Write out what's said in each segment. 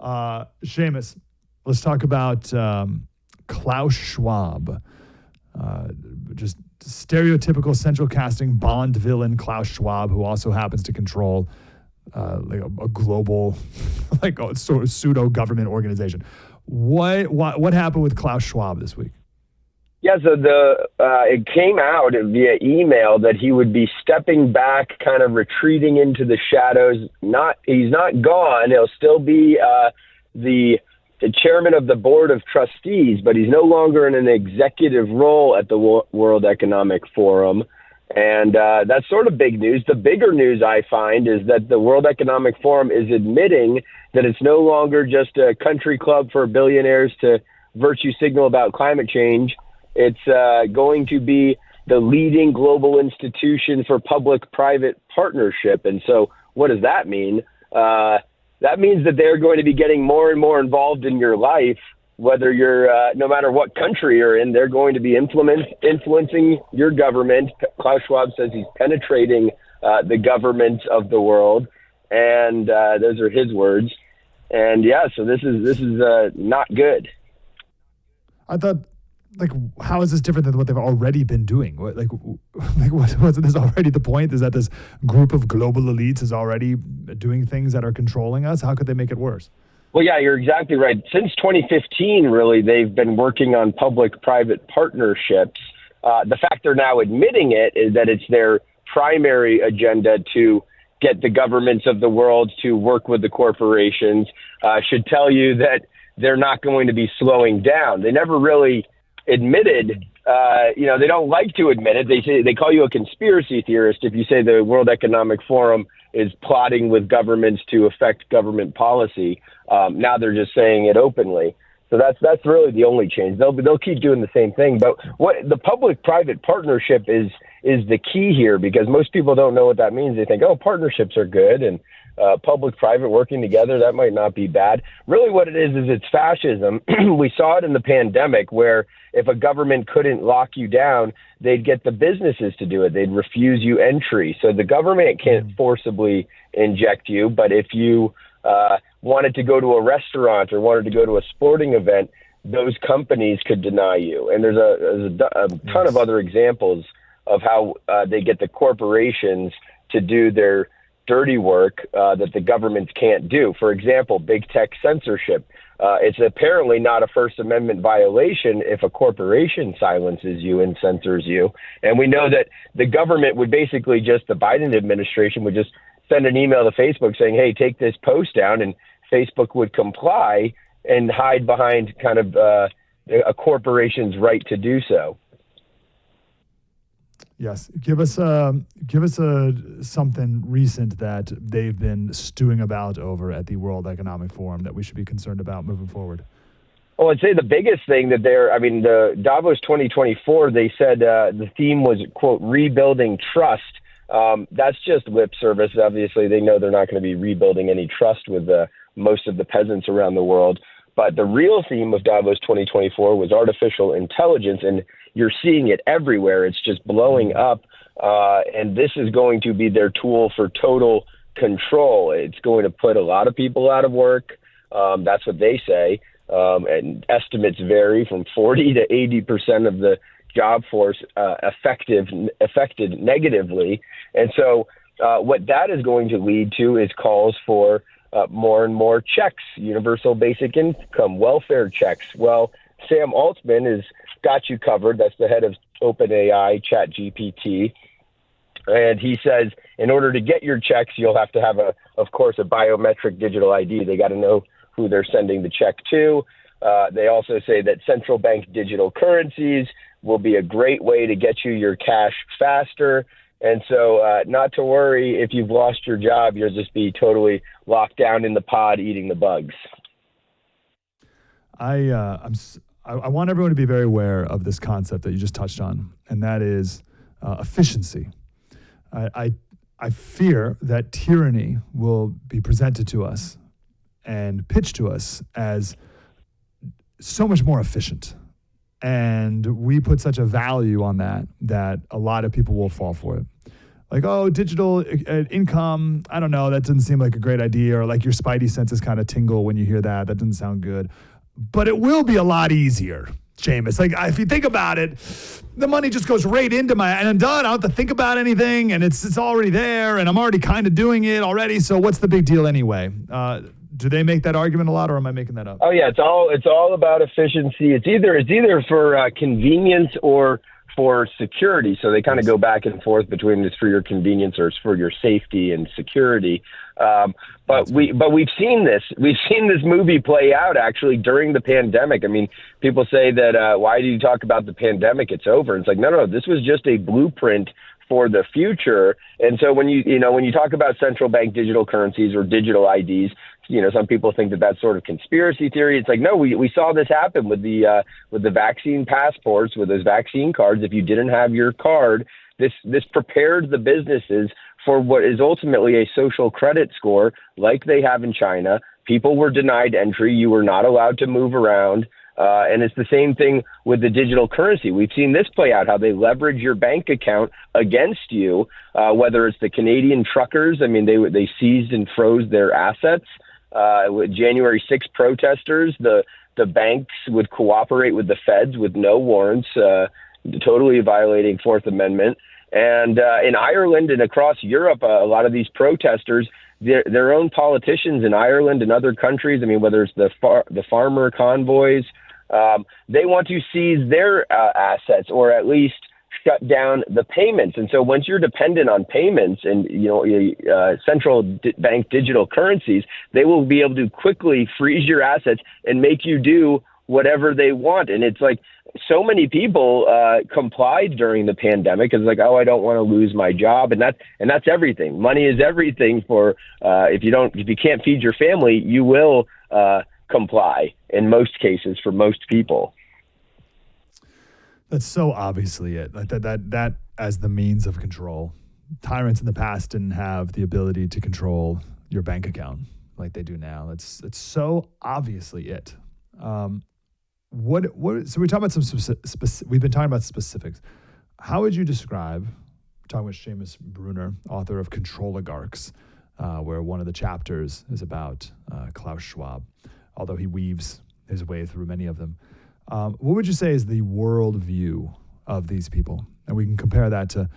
Seamus, let's talk about Klaus Schwab. Just stereotypical central casting Bond villain Klaus Schwab, who also happens to control like a global, like a sort of pseudo government organization. What happened with Klaus Schwab this week? Yeah, so it came out via email that he would be stepping back, kind of retreating into the shadows. He's not gone. He'll still be the chairman of the board of trustees, but he's no longer in an executive role at the World Economic Forum. And that's sort of big news. The bigger news I find is that the World Economic Forum is admitting that it's no longer just a country club for billionaires to virtue signal about climate change. It's going to be the leading global institution for public-private partnership. And so what does that mean? That means that they're going to be getting more and more involved in your life, whether you're, no matter what country you're in, they're going to be influencing your government. Klaus Schwab says he's penetrating the governments of the world. And those are his words. And yeah, so this is not good. I thought, like, how is this different than what they've already been doing? Wasn't this already the point? Is that this group of global elites is already doing things that are controlling us? How could they make it worse? Well, yeah, you're exactly right. Since 2015, really, they've been working on public-private partnerships. The fact they're now admitting it is that it's their primary agenda to get the governments of the world to work with the corporations. Should tell you that they're not going to be slowing down. They never really admitted, they don't like to admit it. They call you a conspiracy theorist if you say the World Economic Forum is plotting with governments to affect government policy. Now they're just saying it openly. So that's really the only change. They'll keep doing the same thing. But what the public-private partnership is the key here, because most people don't know what that means. They think, partnerships are good, and public-private working together, that might not be bad. Really what it is it's fascism. We saw it in the pandemic, where if a government couldn't lock you down, they'd get the businesses to do it. They'd refuse you entry. So the government can't forcibly inject you, but if you wanted to go to a restaurant or wanted to go to a sporting event, those companies could deny you. And there's a ton of other examples of how they get the corporations to do their dirty work that the governments can't do. For example, big tech censorship. It's apparently not a First Amendment violation if a corporation silences you and censors you. And we know that the government would basically the Biden administration would just send an email to Facebook saying, hey, take this post down, and Facebook would comply and hide behind kind of a corporation's right to do so. Yes, give us something recent that they've been stewing about over at the World Economic Forum that we should be concerned about moving forward. Well, I'd say the biggest thing that the Davos 2024, they said the theme was, quote, rebuilding trust. That's just lip service. Obviously, they know they're not going to be rebuilding any trust with most of the peasants around the world. But the real theme of Davos 2024 was artificial intelligence, and you're seeing it everywhere. It's just blowing up, and this is going to be their tool for total control. It's going to put a lot of people out of work. That's what they say, and estimates vary from 40 to 80% of the job force affected negatively. And so what that is going to lead to is calls for more and more checks, universal basic income, welfare checks. Well, Sam Altman has got you covered. That's the head of OpenAI, ChatGPT. And he says, in order to get your checks, you'll have to have, of course, a biometric digital ID. They got to know who they're sending the check to. They also say that central bank digital currencies will be a great way to get you your cash faster. And so not to worry, if you've lost your job, you'll just be totally locked down in the pod eating the bugs. I want everyone to be very aware of this concept that you just touched on, and that is efficiency. I fear that tyranny will be presented to us and pitched to us as so much more efficient. And we put such a value on that a lot of people will fall for it. like, oh, digital income, I don't know, that doesn't seem like a great idea, or like your spidey senses kind of tingle when you hear that. That doesn't sound good. But it will be a lot easier, Seamus. Like, if you think about it, the money just goes right into and I'm done. I don't have to think about anything, and it's already there, and I'm already kind of doing it already, so what's the big deal anyway? Do they make that argument a lot, or am I making that up? Oh yeah, it's all about efficiency. It's either for convenience or for security. So they kind of go back and forth between it's for your convenience or it's for your safety and security. But we've seen this. We've seen this movie play out actually during the pandemic. I mean, people say that why do you talk about the pandemic? It's over. It's like no. This was just a blueprint for the future. And so when you talk about central bank digital currencies or digital IDs, some people think that that's sort of conspiracy theory. It's like, no, we saw this happen with the vaccine passports, with those vaccine cards. If you didn't have your card, this prepared the businesses for what is ultimately a social credit score like they have in China. People were denied entry. You were not allowed to move around. And it's the same thing with the digital currency. We've seen this play out, how they leverage your bank account against you, whether it's the Canadian truckers. I mean, they seized and froze their assets. With January 6 protesters, the banks would cooperate with the feds with no warrants, totally violating Fourth Amendment. And in Ireland and across Europe, a lot of these protesters, their own politicians in Ireland and other countries, I mean, whether it's the farmer convoys, they want to seize their assets or at least shut down the payments. And so once you're dependent on payments and, central bank digital currencies, they will be able to quickly freeze your assets and make you do whatever they want. And it's like so many people complied during the pandemic. It's like, oh, I don't want to lose my job. And that's everything. Money is everything for if you can't feed your family, you will comply in most cases for most people. That's so obviously it. Like that as the means of control. Tyrants in the past didn't have the ability to control your bank account like they do now. It's so obviously it. So we're talking about some we've been talking about specifics. How would you describe, we're talking with Seamus Bruner, author of Control Oligarchs, where one of the chapters is about Klaus Schwab, although he weaves his way through many of them. What would you say is the worldview of these people? And we can compare that to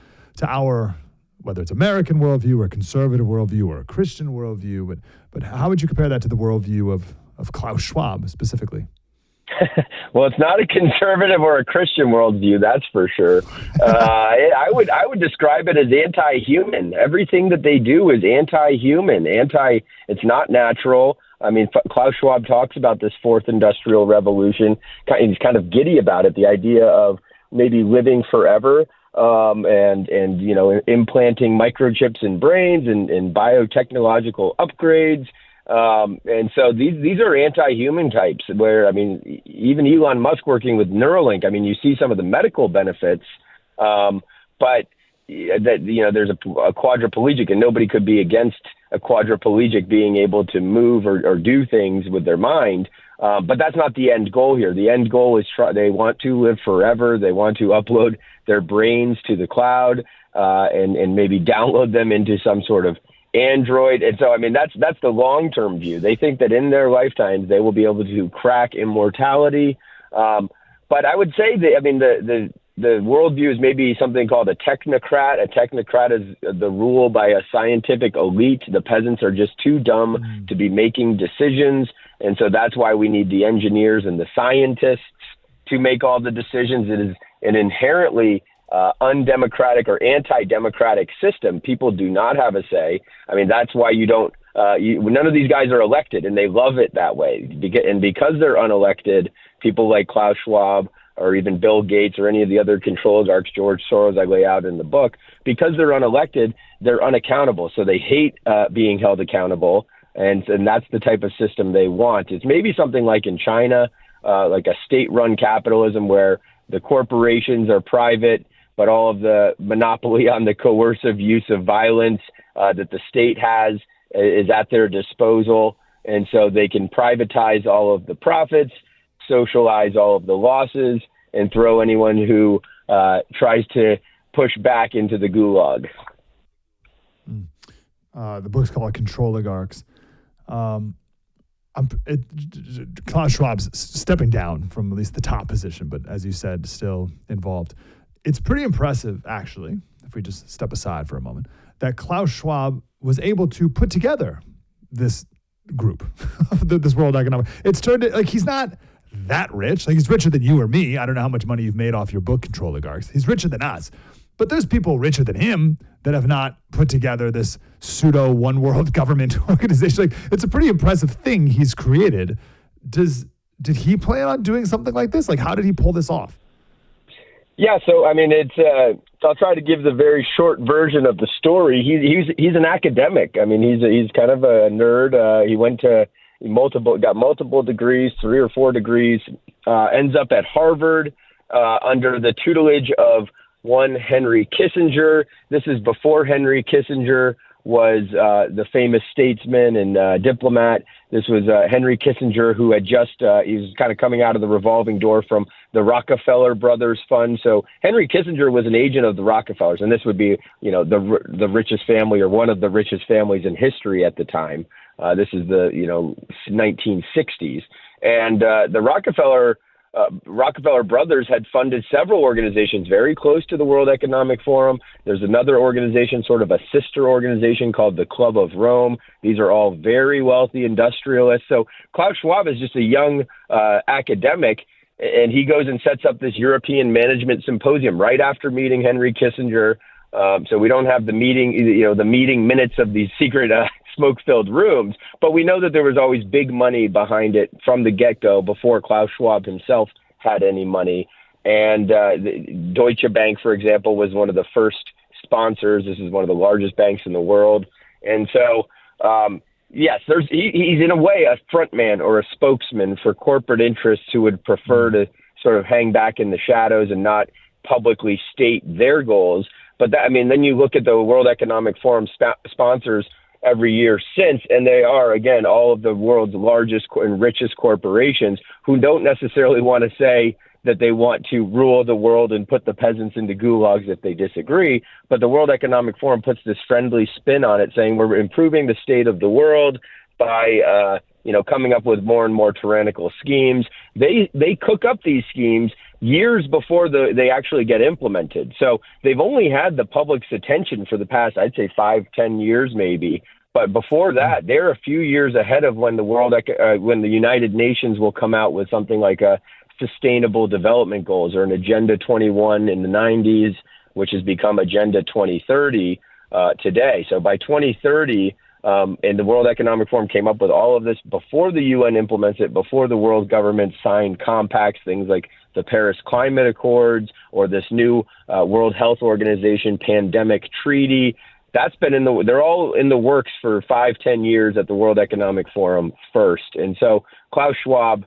our, whether it's American worldview or conservative worldview or a Christian worldview, but how would you compare that to the worldview of Klaus Schwab specifically? Well, it's not a conservative or a Christian worldview, that's for sure. I would describe it as anti-human. Everything that they do is anti-human. It's not natural. I mean, Klaus Schwab talks about this fourth industrial revolution. He's kind of giddy about it, the idea of maybe living forever and implanting microchips in brains and biotechnological upgrades. And so these are anti-human types where, I mean, even Elon Musk working with Neuralink, I mean, you see some of the medical benefits, but there's a quadriplegic and nobody could be against a quadriplegic being able to move or do things with their mind. But that's not the end goal here. The end goal is they want to live forever. They want to upload their brains to the cloud and maybe download them into some sort of Android. And so, I mean, that's the long-term view. They think that in their lifetimes, they will be able to crack immortality. But I would say that, I mean, the worldview is maybe something called a technocrat. A technocrat is the rule by a scientific elite. The peasants are just too dumb to be making decisions. And so that's why we need the engineers and the scientists to make all the decisions. It is an inherently undemocratic or anti-democratic system. People do not have a say. I mean, that's why none of these guys are elected, and they love it that way. And because they're unelected, people like Klaus Schwab or even Bill Gates or any of the other control oligarchs, George Soros, I lay out in the book, because they're unelected, they're unaccountable. So they hate being held accountable, and that's the type of system they want. It's maybe something like in China, like a state-run capitalism where the corporations are private, but all of the monopoly on the coercive use of violence that the state has is at their disposal. And so they can privatize all of the profits, socialize all of the losses, and throw anyone who tries to push back into the gulag. The book's called Control Oligarchs. Klaus Schwab's stepping down from at least the top position, but as you said, still involved. It's pretty impressive, actually, if we just step aside for a moment, that Klaus Schwab was able to put together this group, this World Economic. It's turned like he's not that rich. Like he's richer than you or me. I don't know how much money you've made off your book, Control Oligarchs. He's richer than us. But there's people richer than him that have not put together this pseudo one world government organization. Like, it's a pretty impressive thing he's created. Did he plan on doing something like this? Like, how did he pull this off? Yeah, so I mean, I'll try to give the very short version of the story. He's an academic. I mean, he's kind of a nerd. He went to got multiple degrees, 3 or 4 degrees. Ends up at Harvard under the tutelage of one Henry Kissinger. This is before Henry Kissinger was the famous statesman and diplomat. This was Henry Kissinger, who had just, he was kind of coming out of the revolving door from the Rockefeller Brothers Fund. So Henry Kissinger was an agent of the Rockefellers, and this would be, the richest family or one of the richest families in history at the time. This is the, 1960s. And the Rockefeller Brothers had funded several organizations very close to the World Economic Forum. There's another organization, sort of a sister organization called the Club of Rome. These are all very wealthy industrialists. So Klaus Schwab is just a young academic, and he goes and sets up this European Management Symposium right after meeting Henry Kissinger. So we don't have the meeting minutes of these secret smoke-filled rooms, but we know that there was always big money behind it from the get-go before Klaus Schwab himself had any money. And Deutsche Bank, for example, was one of the first sponsors. This is one of the largest banks in the world. And so, yes, he's in a way a front man or a spokesman for corporate interests who would prefer to sort of hang back in the shadows and not publicly state their goals. But then you look at the World Economic Forum sponsors every year since, and they are, again, all of the world's largest and richest corporations who don't necessarily want to say that they want to rule the world and put the peasants into gulags if they disagree. But the World Economic Forum puts this friendly spin on it, saying we're improving the state of the world by, coming up with more and more tyrannical schemes. They cook up these schemes years before they actually get implemented. So they've only had the public's attention for the past, I'd say 5-10 years maybe. But before that, they're a few years ahead of when when the United Nations will come out with something like a Sustainable Development Goals or an Agenda 21 in the 90s, which has become Agenda 2030 today. So by 2030, and the World Economic Forum came up with all of this before the UN implements it, before the world government signed compacts, things like the Paris Climate Accords or this new World Health Organization pandemic treaty. That's been they're all in the works for 5-10 years at the World Economic Forum first. And so Klaus Schwab,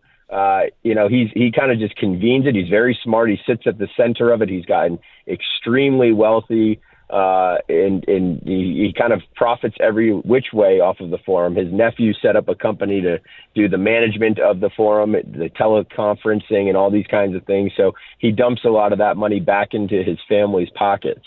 he kind of just convenes it. He's very smart. He sits at the center of it. He's gotten extremely wealthy. And he kind of profits every which way off of the forum. His nephew set up a company to do the management of the forum, the teleconferencing and all these kinds of things. So he dumps a lot of that money back into his family's pockets.